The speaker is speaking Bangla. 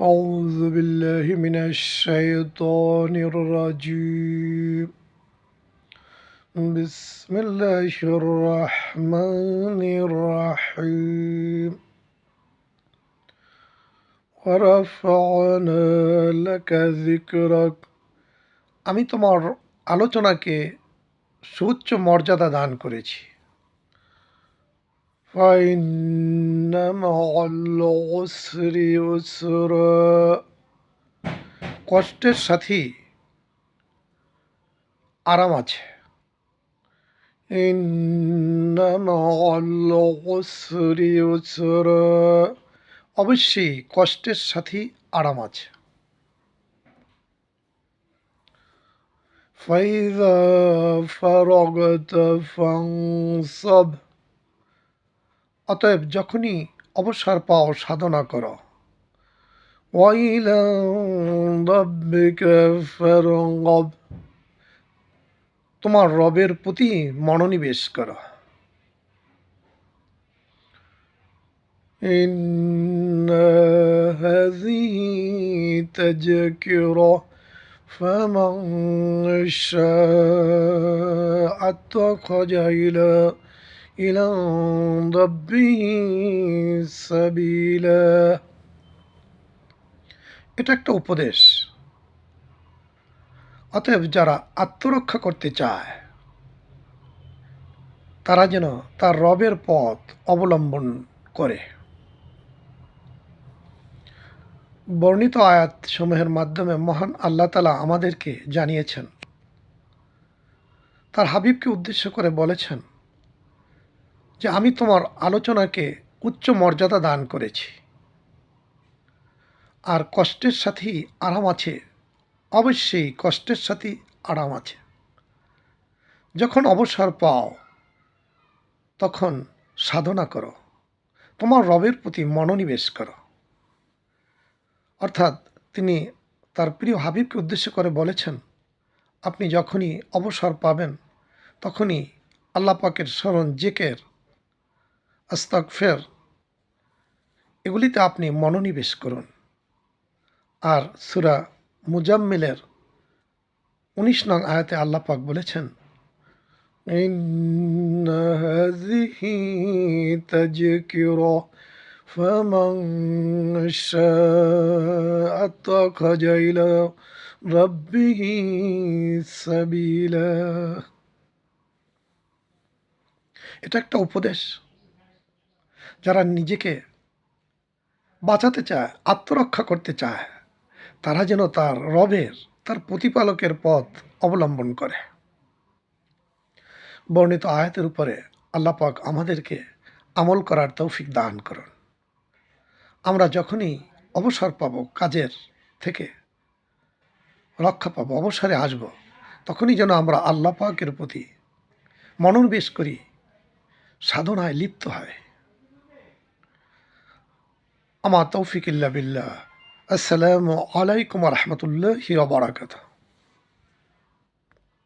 أعوذ بالله من الشيطان الرجيم بسم الله الرحمن الرحيم ورفعنا لك ذكرك আমি তোমার আলোচনাকে সুউচ্চ মর্যাদা দান করেছি। فإن مع العسر يسرا কষ্টের সাথী আরাম আছে। إن مع العسر يسرا অবশ্যই কষ্টের সাথী আরাম আছে। فإذا فرغت فانصب অতএব যখনই অবসর পাও সাধনা করো। وإلى ربك فارغب তোমার রবের প্রতি মনোনিবেশ করো। إن هذه تذكرة فمن شاء اتخذ إلى ربه سبيلا এটা একটা উপদেশ। অতএব যারা আত্মরক্ষা করতে চায় তারা যেন তার রবের পথ অবলম্বন করে। বর্ণিত আয়াত সমূহের মাধ্যমে মহান আল্লাহ তাআলা আমাদেরকে জানিয়েছেন, তার হাবিবকে উদ্দেশ্য করে বলেছেন যে আমি তোমার আলোচনাকে উচ্চ মর্যাদা দান করেছি, আর কষ্টের সাথী আরাম আছে। অবশ্যই কষ্টের সাথী আরাম আছে। যখন অবসর পাও তখন সাধনা করো, তোমার রবের প্রতি মনোনিবেশ করো। অর্থাৎ তিনি তার প্রিয় হাবিবকে উদ্দেশ্য করে বলেছেন, আপনি যখনই অবসর পাবেন তখনই আল্লাহ পাকের স্মরণ, জিকির, আস্তাগফির এগুলিতে আপনি মনোনিবেশ করুন। আর সূরা মুজাম্মিলের 19 নং আয়াতে আল্লাহ পাক বলেছেন, ইন্না হাযিহি তাযকিরা ফামান শাআ আত্তাখাযা ইলা রাব্বিহি সাবিলা এটা একটা উপদেশ। যারা নিজেকে বাঁচাতে চায়, আত্মরক্ষা করতে চায়, তারা যেন তার রবের, তার প্রতিপালকের পথ অবলম্বন করে। বর্ণিত আয়াতের উপরে আল্লাহ পাক আমাদেরকে আমল করার তৌফিক দান করুন। আমরা যখনই অবসর পাবো, কাজের থেকে রক্ষা পাবো, অবসরে আসব, তখনই যেন আমরা আল্লাহ পাকের প্রতি মনোনিবেশ করি, সাধনায় লিপ্ত হয়। আমার তৌফিক ইল্লা বিল্লাহ। আসসালামু আলাইকুম ওয়া রাহমাতুল্লাহি ওয়া বারাকাতুহু।